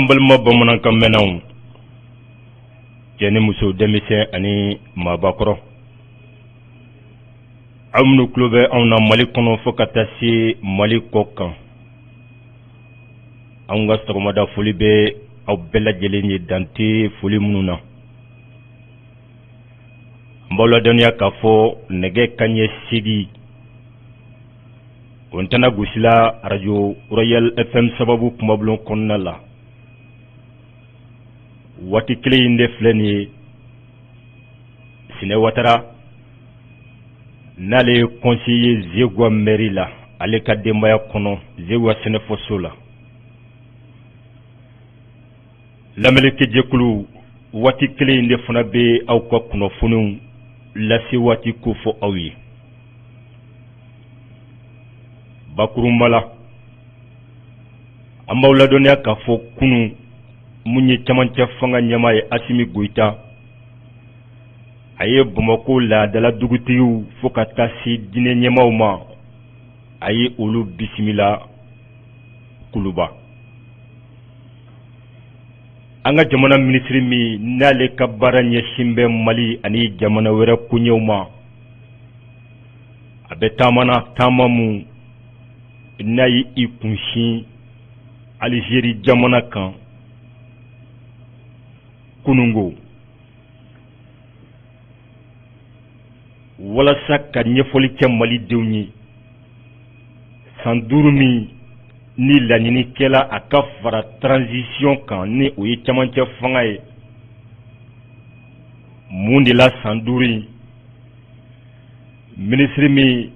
balima bamanankan mɛnnaw cɛ ni muso denmisɛn ani maabakɔrɔ aw minnu tulo bɛ anw na Mali kɔnɔ fo ka taa se Mali kɔ kan anw ka sɔgɔmada foli bɛ aw bɛɛ lajɛlen ye dante foli minnu na n b'aw ladɔnniya k'a fɔ nɛgɛ kanɲɛ 8 o ntɛnɛ gosila radio Royal FM sababu kumabulon kɔnɔna la waati kelen in de filɛ nin ye Sinɛ Watara n'ale ye conseiller Zegwa mairie la ale ka denbaya kɔnɔ Zegwa sɛnɛfɔso la lamɛnnikɛ jɛkulu waati kelen in de fana bɛ aw ka kunnafoniw lase waati ko fɔ aw ye bakurunba la an b'aw ladɔnniya k'a fɔ kunun mun ye camancɛ fanga ɲɛmaa ye Asimi Goyita a ye Bamako laadala dugutigiw fo ka taa se diinɛ ɲɛmaaw ma a ye olu bisimila kuluba an ka jamana minisiri min n'ale ka baara ɲɛsin bɛ Mali ani jamana wɛrɛ koɲɛw ma a bɛ taama mun n'a ye i kunsin Algérie jamana kan kunungo walasa ka ɲɛfɔli kɛ Malidenw ye san 5 min ni laɲinikɛla a ka fara transition kan ni o ye camancɛ fanga ye mun de la san 5 in minisiri min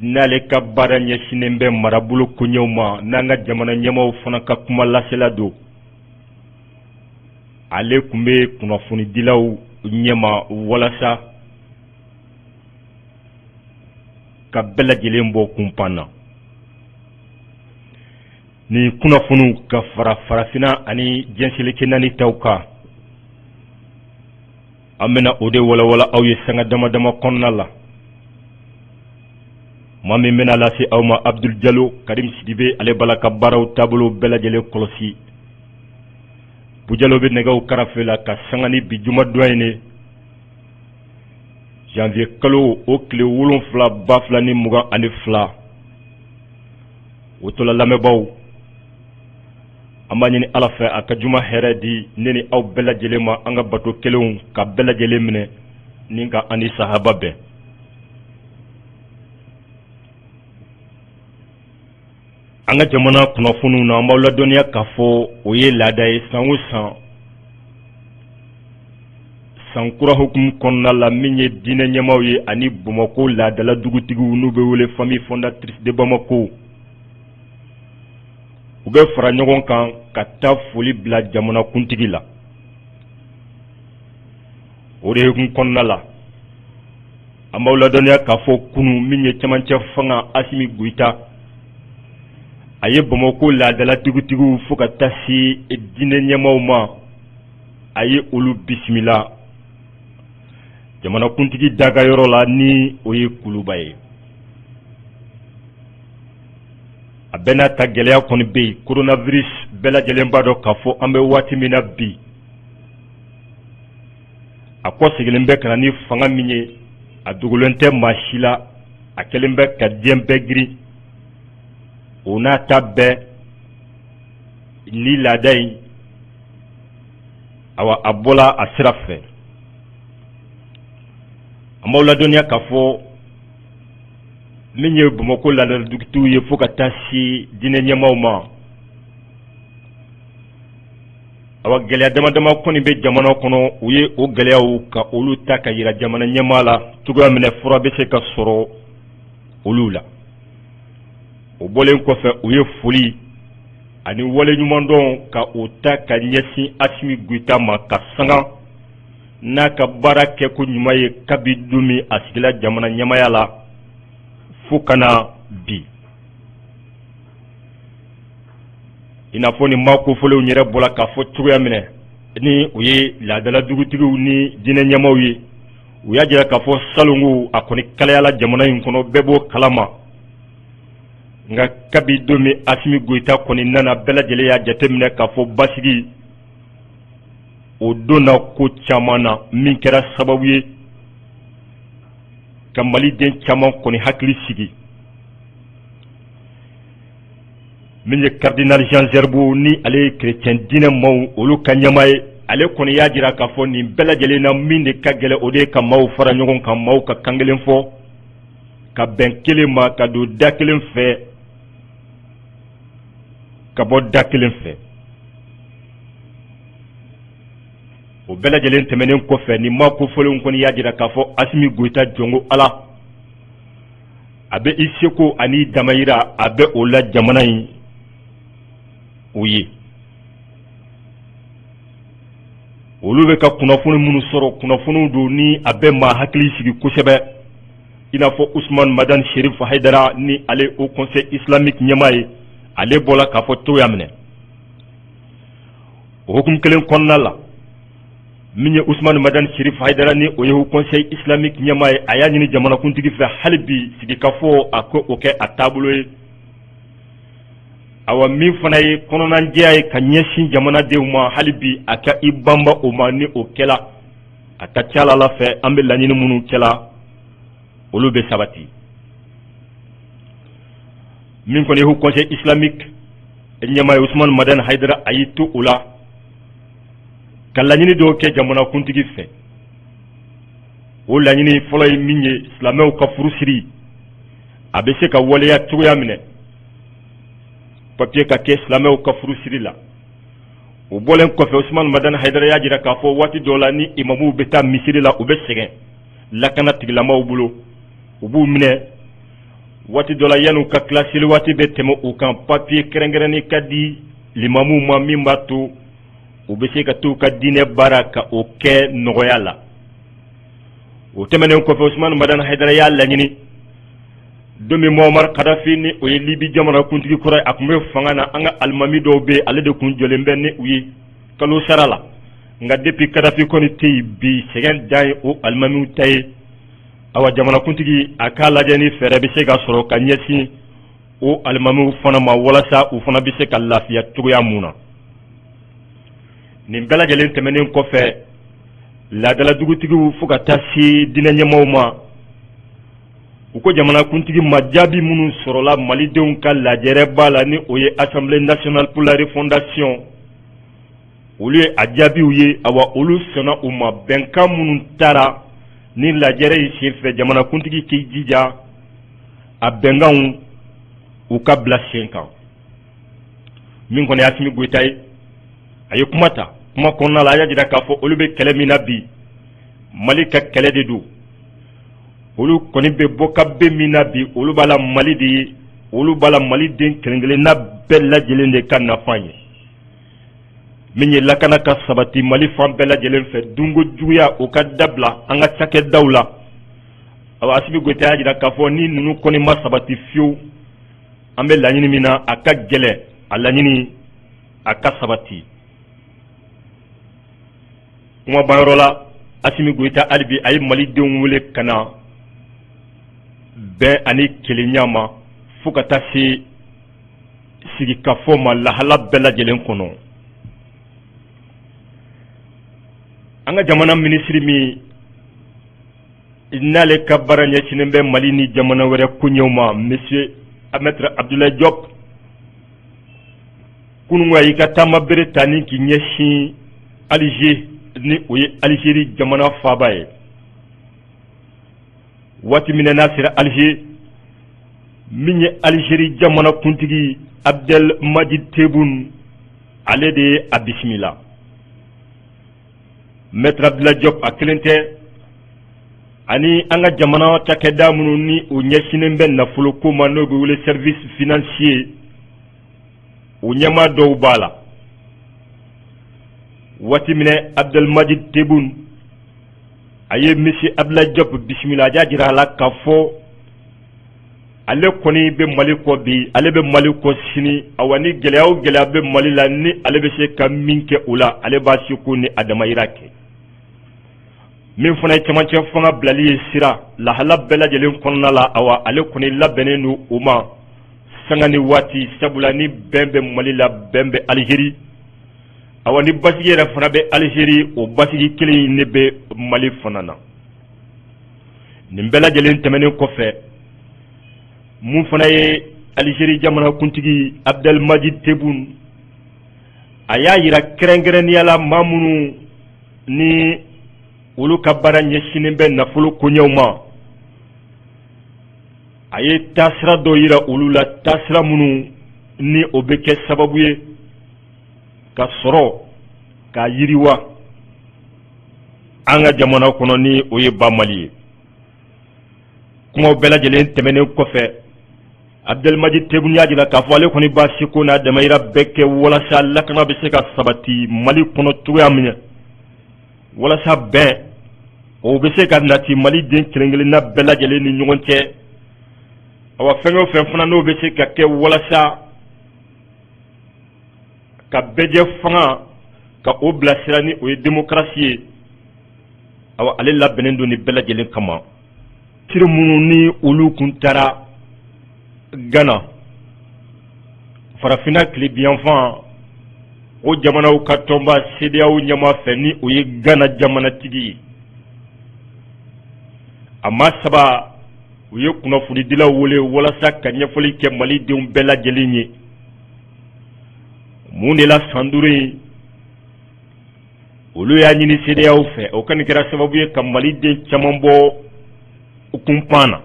n'ale ka baara ɲɛsinnen bɛ marabolo koɲɛw ma n'an ka jamana ɲɛmaaw fana ka kuma lasela don ale tun bɛ kunnafonidilaw ɲɛma walasa ka bɛɛ lajɛlen bɔ kunpan na ni kunnafoniw ka fara farafinna ani jɛnselikɛ naani taw kan an bɛna o de walawala aw ye sanga dama dama kɔnɔna la maa min bɛna lase aw ma Abdul Jalo Karim Sidibe ale bala ka baaraw taabolo bɛɛ lajɛlen kɔlɔsi Bujalo bɛ nɛgɛw karafe la ka sanga ni bi juma doyen ne janvier kalo o tile 7,2022 o tola lamɛnbaaw an b'a ɲini Ala fɛ a ka juma hɛrɛ di ne ni aw bɛɛ lajɛlen ma an ka bato kelenw ka bɛɛ lajɛlen minɛ ni ka ani sahaba bɛn an ka jamana kunnafoniw na an b'aw ladɔnniya k'a fɔ o ye laada ye san o san kura hukumu kɔnɔna la min ye diinɛ ɲɛmaaw ye ani Bamako laadala dugutigiw n'u bɛ wele famille fondatrice de Bamako u bɛ fara ɲɔgɔn kan ka taa foli bila jamanakuntigi la o de hukumu kɔnɔna la an b'aw ladɔnniya k'a fɔ kunun min ye camancɛ fanga Asimi Goyita a ye Bamako laadala dugutigiw fo ka taa se diinɛ ɲɛmaaw ma a ye olu bisimila jamanakuntigi dagayɔrɔ la ni o ye kuluba ye a bɛɛ n'a ta gɛlɛya kɔni bɛ yen coronavirus bɛɛ lajɛlen b'a dɔn k'a fɔ an bɛ waati min na bi a kɔ sigilen bɛ ka na ni fanga min ye a dogolen tɛ maa si la a kɛlen bɛ ka diɲɛ bɛɛ girin o n'a ta bɛɛ ni laada in a bɔla a sira fɛ an b'aw ladɔnniya k'a fɔ min ye Bamako laadala dugutigiw ye fo ka taa se diinɛ ɲɛmaaw ma gɛlɛya damadama kɔni bɛ jamana kɔnɔ u ye o gɛlɛyaw ka olu ta ka yira jamana ɲɛmaa la cogoya minɛ fura bɛ se ka sɔrɔ olu la o bɔlen kɔfɛ u ye foli ani wale ɲuman dɔn ka o ta ka ɲɛsin Asimi Goyita ma ka sanga n'a ka baara kɛ ko ɲuman ye kabi don min a sigila jamana ɲɛmaaya la fo kana bi i n'a fɔ nin maa kofɔlenw yɛrɛ bɔra k'a fɔ cogoya minɛ ni o ye laadala dugutigiw ni diinɛ ɲɛmaaw ye u y'a jira k'a fɔ salongo a kɔni kalayala jamana in kɔnɔ bɛɛ b'o kalama nga kabi domi Assimi Goïta koni nana bɛɛ lajɛlen y'a jateminɛ k'a fɔ basigi o donna ko caman na min kɛra sababu ye ka maliden caman kɔni hakili sigi min ye cardinal Jean Zerbo ni ale ye chrétien diinɛ maaw olu ka ɲɛmaa ye ale kɔni y'a jira k'a fɔ nin bɛɛ lajɛlen na min de ka gɛlɛn o de ye ka maaw fara ɲɔgɔn kan maaw ka kan kelen fɔ ka bɛn kelen ma ka don da kelen fɛ ka bɔ da kelen fɛ o bɛɛ lajɛlen tɛmɛnen kɔfɛ nin maa kofɔlenw kɔni y'a jira k'a fɔ Assimi Goïta jɔngo Ala a bɛ i seko ani damayira a bɛ o la jamana in o ye olu bɛ ka kunnafoni minnu sɔrɔ kunnafoniw don ni a bɛ maa hakili sigi kosɛbɛ i n'a fɔ Ousmane Madani Cherif Haidara ni ale au conseil islamique ɲɛmaa ye ale bɔra k'a fɔ to y'a minɛ o hukumu kelen kɔnɔna la min ye Ousmane Madani Cherif Haidara ni o ye au conseil islamique ɲɛmaa ye a y'a ɲini jamanakuntigi fɛ hali bi sigikafɔ a ko o kɛ a taabolo ye awa min fana ye kɔnɔnajɛya ye ka ɲɛsin jamanadenw ma hali bi a ka i banba o ma ni o kɛla a ka ca Ala fɛ an bɛ laɲini minnu kɛla olu bɛ sabati min kɔni ye au conseil islamique ɲɛmaa ye Ousmane Madani Haidara a y'i to o la ka laɲini dɔw kɛ jamanakuntigi fɛ o laɲini fɔlɔ ye min ye silamɛw ka furusiri a bɛ se ka waleya cogoya minɛ papier ka kɛ silamɛw ka furusiri la o bɔlen kɔfɛ Ousmane Madani Haidara y'a jira k'a fɔ waati dɔw la ni imamuw bɛ taa misiri la u bɛ sɛgɛn lakana tigilamaw bolo u b'u minɛ waati dɔ la yan'u ka tila seli waati bɛ tɛmɛ u kan papier kɛrɛnkɛrɛnnen ka di limamuw ma min b'a to u bɛ se ka t'u ka diinɛ baara ka o kɛ nɔgɔya la o tɛmɛnen kɔfɛ Ousmane Madani Haidara y'a laɲini don min Muammar Kadhafi ni o ye Libi jamanakuntigi kɔrɔ ye a tun bɛ fanga na an ka alimami dɔw bɛ yen ale de tun jɔlen bɛ ni u ye kalo sara la nka depuis Kadhafi kɔni tɛ yen bi sɛgɛn dan ye o alimamiw ta ye awa jamanakuntigi a k'a lajɛ ni fɛɛrɛ bɛ se ka sɔrɔ ka ɲɛsin o alimamiw fana ma walasa u fana bɛ se ka lafiya cogoya mun na nin bɛɛ lajɛlen tɛmɛnen kɔfɛ laadala dugutigiw fo ka taa se diinɛ ɲɛmaaw ma u ko jamanakuntigi ma jaabi minnu sɔrɔla malidenw ka lajɛrɛ b'a la ni o ye Assemblée nationale pour la refondation olu ye a jaabiw ye awa olu sɔnna u ma bɛnkan minnu taara ni lajɛrɛ in senfɛ jamanakuntigi k'i jija a bɛnkanw u ka bila sen kan min kɔni ye Assimi Goïta ye a ye kuma ta kuma kɔnɔna la a y'a jira k'a fɔ olu bɛ kɛlɛ min na bi Mali ka kɛlɛ de don olu kɔni bɛ bɔ ka bɛ min na bi olu b'a la Mali de ye olu b'a la maliden kelen-kelenna bɛɛ lajɛlen de ka nafa ye min ye lakana ka sabati Mali fan bɛɛ lajɛlen fɛ dunko juguya o ka dabila an ka cakɛdaw la awa Assimi Goïta y'a jira k'a fɔ ni ninnu kɔni ma sabati fiyewu an bɛ laɲini min na a ka gɛlɛn a laɲini a ka sabati kuma banyɔrɔ la Assimi Goïta hali bi a ye malidenw wele ka na bɛn ani kelenya ma fo ka taa se sigikafɔ ma lahala bɛɛ lajɛlen kɔnɔ an ka jamana minisiri min n'ale ka baara ɲɛsinnen bɛ Mali ni jamana wɛrɛ koɲɛw ma monsieur Maître Abdoulaye Diop kunun a y'i ka taama bere ta ni k'i ɲɛsin Alger ni o ye Algérie jamana faaba ye waati min n'a sera Alger min ye Algérie jamana kuntigi Abdelmadjid Tebboune ale de ye a bisimila Maître Abdoulaye Diop a kelen tɛ ani an ka jamana cakɛda minnu ni o ɲɛsinnen bɛ nafolo ko ma n'o bɛ wele service financier o ɲɛmaa dɔw b'a la waati min Abdelmadjid Tebboune a ye monsieur Abdoulaye Diop bisimila a y'a jira a la k'a fɔ ale kɔni bɛ Mali kɔ bi ale bɛ Mali kɔ sini awa ni gɛlɛya o gɛlɛya bɛ Mali la ni ale bɛ se ka min kɛ o la ale b'a seko ni a damayira kɛ min fana ye cɛmancɛ fanga bilali ye sira lahala bɛɛ lajɛlen kɔnɔna la awa ale kɔni labɛnnen don o ma sangani waati sabula ni bɛn bɛ Mali la bɛn bɛ Algérie awa ni basigi yɛrɛ fana bɛ Algérie o basigi kelen ne bɛ Mali fana na nin bɛɛ lajɛlen tɛmɛnen kɔfɛ mun fana ye Algérie jamana kuntigi Abdelmadjid Tebboune a y'a yira kɛrɛnkɛrɛnnenya la maa minnu ni olu ka baara ɲɛsinnen bɛ nafolo koɲɛw ma a ye taasira dɔ yira olu la taasira minnu ni o bɛ kɛ sababu ye ka sɔrɔ ka yiriwa an ka jamana kɔnɔ ni o ye ba Mali ye kumaw bɛɛ lajɛlen tɛmɛnen kɔfɛ Abdelmadjid Tebboune y'a jira k'a fɔ ale kɔni b'a seko n'a damayira bɛɛ kɛ walasa lakana bɛ se ka sabati Mali kɔnɔ cogoya min na walasa bɛn o bɛ se ka nati Mali den kelen-kelenna bɛɛ lajɛlen ni ɲɔgɔn cɛ awa fɛn o fɛn fana n'o bɛ se ka kɛ walasa ka bɛjɛ fanga ka o bilasira ni o ye démocratie ye awa ale labɛnnen don ni bɛɛ lajɛlen kama tiri minnu ni olu kun taara Ghana farafina tilebiyanfan o jamanaw ka tɔnba CEDEAO ɲɛma fɛ ni o ye Ghana jamanatigi ye a ma saba u ye kunnafonidilaw wele walasa ka ɲɛfɔli kɛ malidenw bɛɛ lajɛlen ye mun de la san 5 in olu y'a ɲini CEDEAO fɛ o kɔni kɛra sababu ye ka maliden caman bɔ u kunpan na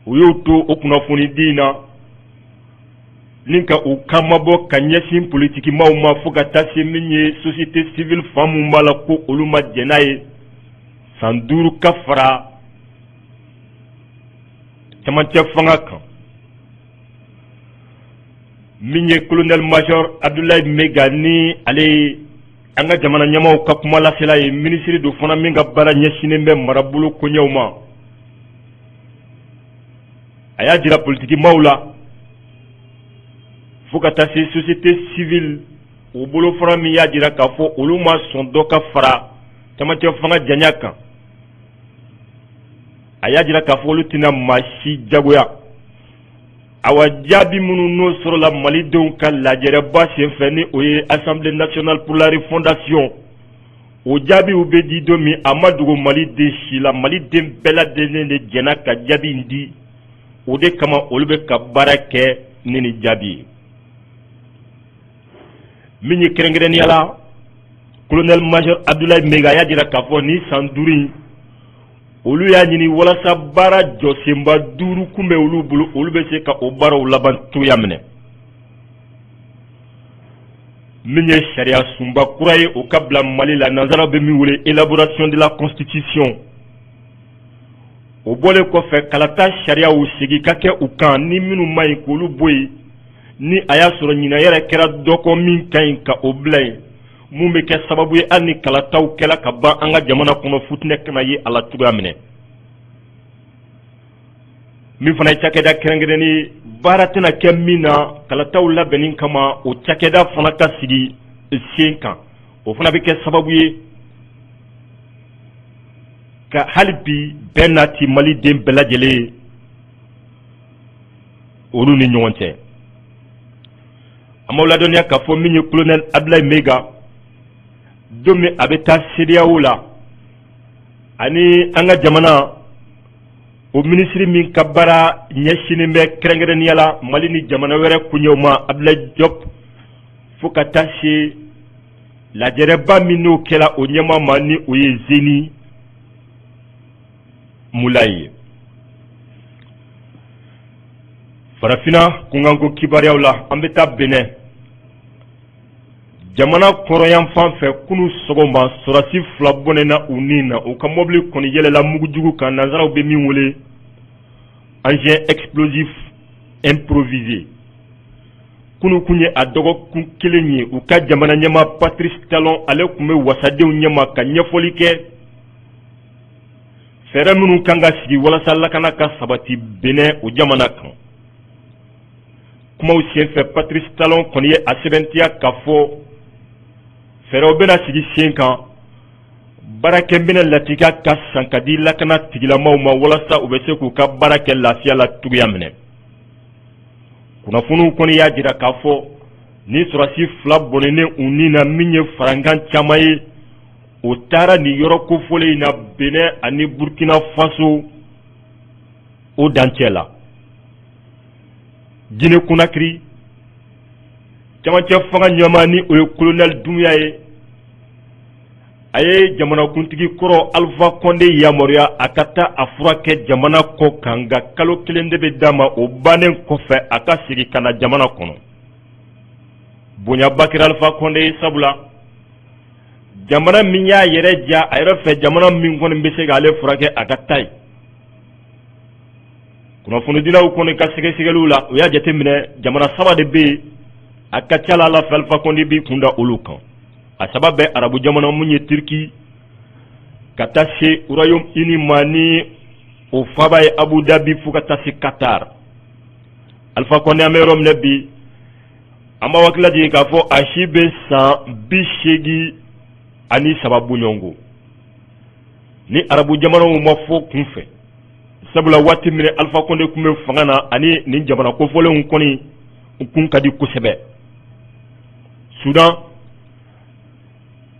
u y'o to o kunnafoni di na ni ka u kamabɔ ka ɲɛsin politiki maaw ma fo ka taa se min ye société civile fan mun b'a la ko olu ma jɛn n'a ye san 5 ka fara camancɛ fanga kan min ye colonel major Abdoulaye Mega ni ale an ka jamana ɲɛmaaw ka kuma lasela ye ministre do fana min ka baara ɲɛsinnen bɛ marabolo koɲɛw ma a y'a jira politiki maaw la fo ka taa se société civile o bolo fana min y'a jira k'a fɔ olu ma sɔn dɔ ka fara camancɛ fanga janya kan a y'a jira k'a fɔ olu tɛna maa si jagoya awa jaabi minnu n'o sɔrɔla malidenw ka lajɛrɛba senfɛ ni o ye Assemblée nationale pour la refondation o jaabiw bɛ di don min a ma dogo maliden si la maliden bɛɛ lajɛlen de jɛnna ka jaabi in di o de kama olu bɛ ka baara kɛ ni nin jaabi ye min ye kɛrɛnkɛrɛnnenya la colonel major Abdoulaye Mega y'a jira k'a fɔ ni san 5 in olu y'a ɲini walasa baara jɔsenba 5 kun bɛ olu bolo olu bɛ se ka o baaraw laban cogoya minɛ min ye sariya sunba kura ye o ka bila Mali la nanzaraw bɛ min wele élaboration de la constitution o bɔlen kɔfɛ kalata sariyaw sigi ka kɛ u kan ni minnu ma ɲi k'olu bɔ yen ni a y'a sɔrɔ ɲinɛ yɛrɛ kɛra dɔ kɔ min ka ɲi ka o bila yen mun bɛ kɛ sababu ye hali ni kalataw kɛla ka ban an ka jamana kɔnɔ futinɛ kana ye a la cogoya minɛ min fana ye cakɛda kɛrɛnkɛrɛnnen baara tɛna kɛ min na kalataw labɛnni kama o cakɛda fana ka sigi sen kan o fana bɛ kɛ sababu ye ka hali bi bɛɛ nati maliden bɛɛ lajɛlen olu ni ɲɔgɔn cɛ an b'aw ladɔnniya k'a fɔ min ye colonel Abdoulaye Mega don min a bɛ taa CEDEAO la ani an ka jamana o minisiri min ka baara ɲɛsinnen bɛ kɛrɛnkɛrɛnnenya la Mali ni jamana wɛrɛ koɲɛw ma Abdoulaye Diop fo ka taa se lajɛrɛba min n'o kɛla o ɲɛmaa ma ni o ye Zeni Moulaye farafina kunkanko kibaruyaw la an bɛ taa Benin jamana kɔrɔyan fan fɛ kunu sɔgɔma sɔrasi 2 bɔnɛna u nin na u ka mobili kɔni yɛlɛla mugujugu kan nanzaraw bɛ min wele engin explosif improvisé kunu kun ye a dɔgɔkun 1 ye u ka jamana ɲɛma Patrice Talon ale tun bɛ wasadenw ɲɛma ka ɲɛfɔli kɛ fɛɛrɛ minnu kan ka sigi walasa lakana ka sabati Benin o jamana kan kumaw senfɛ Patrice Talon kɔni ye a sɛbɛntiya k'a fɔ fɛɛrɛw bɛna sigi sen kan baarakɛminɛ latika ka san ka di lakana tigilamaw ma walasa u bɛ se k'u ka baara kɛ lafiya la cogoya minɛ kunnafoniw kɔni y'a jira k'a fɔ ni sɔrɔdasi 2 bɔnɛnen u ni na min ye farankan caman ye o taara nin yɔrɔ kofɔlen in na Benin ani Burkina Faso o dancɛ la. Guinée Conakry camancɛ fanga ɲɛmaa ni o ye colonel Doumbouya ye a ye jamanakuntigi kɔrɔ Alpha Condé yamaruya a ka taa a furakɛ jamana kɔ kan nka kalo 1 de bɛ d'a ma o bannen kɔfɛ a ka segin ka na jamana kɔnɔ. Bonyaba kɛra Alpha Condé ye sabula jamana min y'a yɛrɛ ja a yɛrɛ fɛ jamana min kɔni bɛ se k'ale furakɛ a ka taa ye. Kunnafonidilaw kɔni ka sɛgɛsɛgɛliw la u y'a jateminɛ jamana 3 de bɛ yen a ka ca la Ala fɛ Alpha Condé b'i kunda olu kan. A saba bɛ arabu jamana mun ye Turki ka taa se Royaume-Uni ma ni o faba ye Abu Dhabi fo ka taa se Qatar. Alpha Condé an bɛ yɔrɔ minɛ bi an b'a hakili lajigin k'a fɔ a si bɛ san 83 bɔɲɔgɔnko ni arabu jamanaw ma fɔ kunfɛ sabula waati min Alpha Condé tun bɛ fanga na ani nin jamana kofɔlenw kɔni kun ka di kosɛbɛ. Sudan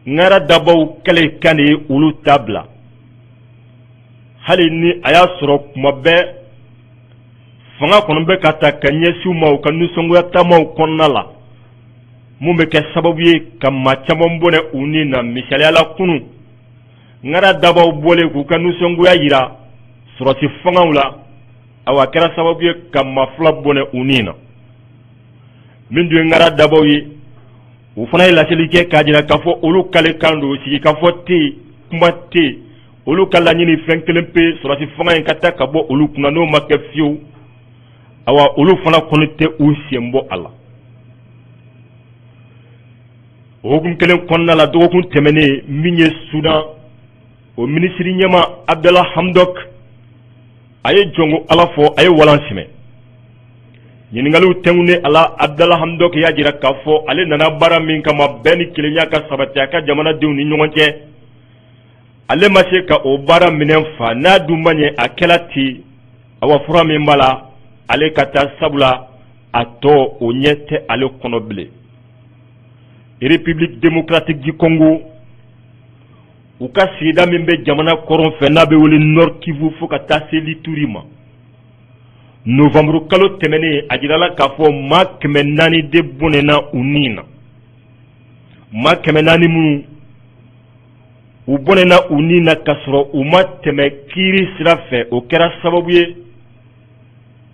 ngara dabaw kɛlɛ kan de olu tabla hali ni a y'a sɔrɔ kuma bɛɛ fanga kɔnɔ bɛ ka ta ka ɲɛsiw ma u ka nisɔngoya taamaw kɔnɔna la mun bɛ kɛ sababu ye ka maa caman bɔnɛ u ni na misaliyala kunu ngara dabaw bɔlen k'u ka nisɔngoya yira sɔrɔsi fangaw la awa kɛra sababu ye ka maa 2 bɔnɛ u ni na min dun ye ngara dabaw ye u fana ye laseli kɛ k'a jira k'a fɔ olu kale kan don sigi k'a fɔ te kuma te olu ka laɲini fɛn kelen pe sɔrɔsi fanga in ka taa ka bɔ olu kunna n'o ma kɛ fiyewu awa olu fana kɔni tɛ u sen bɔ a la. O hukumu kelen kɔnɔna la dɔgɔkun tɛmɛnen min ye Sudan o minisiri ɲɛma Abdallah Hamdok a ye jɔnko Ala fɔ a ye walan sɛmɛ. Ɲininkaliw tɛnkunen a la Abdallah Hamdok y'a jira k'a fɔ ale nana baara min kama bɛɛ ni kelenya ka sabati a ka jamanadenw ni ɲɔgɔn cɛ ale ma se ka o baara minɛn fa n'a dun ma ɲɛ a kɛla ten awa fura min b'a la ale ka taa sabula a tɔ o ɲɛ tɛ ale kɔnɔ bilen. République démocratique du Congo u ka sigida min bɛ jamana kɔrɔn fɛ n'a bɛ wele Nord Kivu fo ka taa se Lituri ma. Novembre kalo tɛmɛnen a jirala k'a fɔ maa 400 de bɔnɛna u ni na. Maa 400 minnu u bɔnɛna u ni na k'a sɔrɔ u ma tɛmɛ kiiri sira fɛ o kɛra sababu ye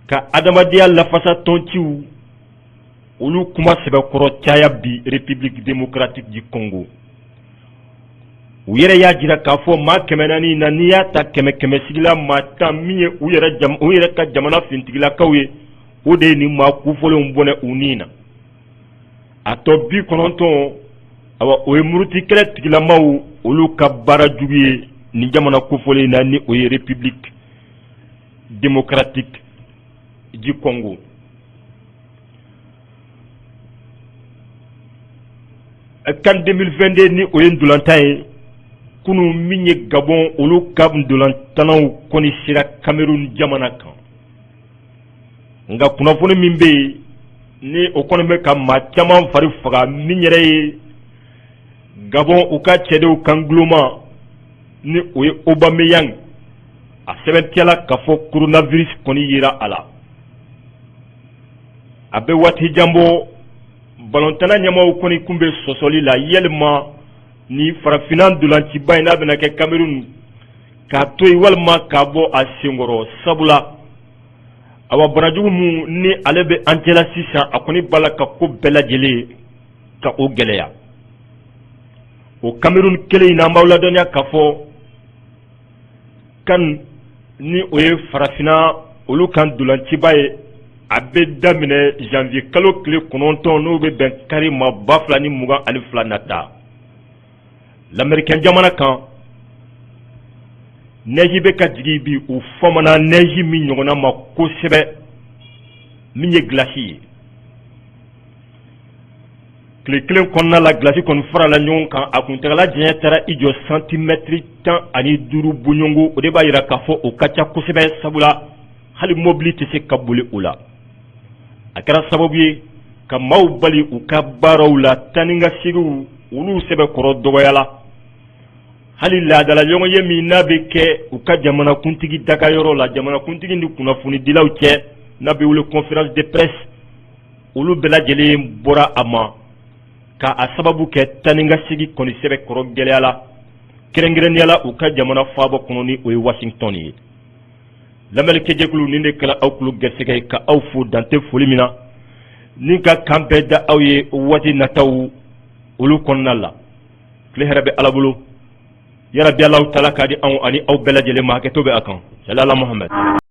ka adamadenya lafasa tɔnciw olu kuma sɛbɛkɔrɔ caya bi République démocratique du Congo. U yɛrɛ y'a jira k'a fɔ maa 400 na n'i y'a ta 100 sigila maa 10 min ye u yɛrɛ ka jamana fintigilakaw ye o de ye nin maa kofɔlenw bɔnɛ u ni na. A tɔ 90 awa o ye muruti kɛlɛ tigilamaw olu ka baara jugu ye nin jamana kofɔlen na ni o ye République démocratique du Congo. CAN 2022 ni o ye ndolantan ye kunu min ye Gabon olu ka ndolantanaw kɔni sera Cameroun jamana kan. Nka kunnafoni min bɛ yen ni o kɔni bɛ ka maa caman fari faga min yɛrɛ ye Gabon u ka cɛdenw kan guloma ni o ye Aubameyang a sɛbɛntiyala k'a fɔ coronavirus kɔni yera a la. A bɛ waati jan bɔ balontana ɲɛmaaw kɔni kun bɛ sɔsɔli la yalima ni farafinna ndolanciba in n'a bɛna kɛ Cameroun k'a to yen walima k'a bɔ a senkɔrɔ sabula awa banajugu mun ni ale bɛ an cɛla sisan a kɔni b'a la ka ko bɛɛ lajɛlen ka o gɛlɛya. O Cameroun kelen in n'an b'aw ladɔnniya k'a fɔ CAN ni o ye farafinna olu kan ndolanciba ye a bɛ daminɛ janvier kalo tile 9 n'o bɛ bɛn kari ma 2022 nata. L'Américain jamana kan neige bɛ ka jigin bi u famana neige min ɲɔgɔnna ma kosɛbɛ min ye glace ye. Tile kelen kɔnɔna la glace kɔni farala ɲɔgɔn kan a kuntagala janya taara i jɔ santimètre 15 bɔɲɔgɔnko o de b'a jira k'a fɔ o ka ca kosɛbɛ sabula hali mobili tɛ se ka boli o la. a kɛra sababu ye ka maaw bali u ka baaraw la tani ka segiw olu sɛbɛkɔrɔ dɔgɔyala hali laadala ɲɔgɔn ye min n'a bɛ kɛ u ka jamanakuntigi dagayɔrɔ la jamanakuntigi ni kunnafonidilaw cɛ n'a bɛ wele conférence de presse olu bɛɛ lajɛlen bɔra a ma ka a sababu kɛ tani ka segi kɔni sɛbɛkɔrɔ gɛlɛyala kɛrɛnkɛrɛnniyala u ka jamana faabɔ kɔnɔ ni o ye Washington ye lamɛnnikɛjɛkulu nin de kɛla aw kulo gɛsɛgɛ ye ka aw fo dante foli min na ni ka kan bɛɛ da aw ye waati nataw olu kɔnɔna la tile hɛrɛ bɛ Ala bolo yarabi Alahu taala k'a di anw ani aw bɛɛ lajɛlen ma hakɛto bɛ a kan salala Muhamɛd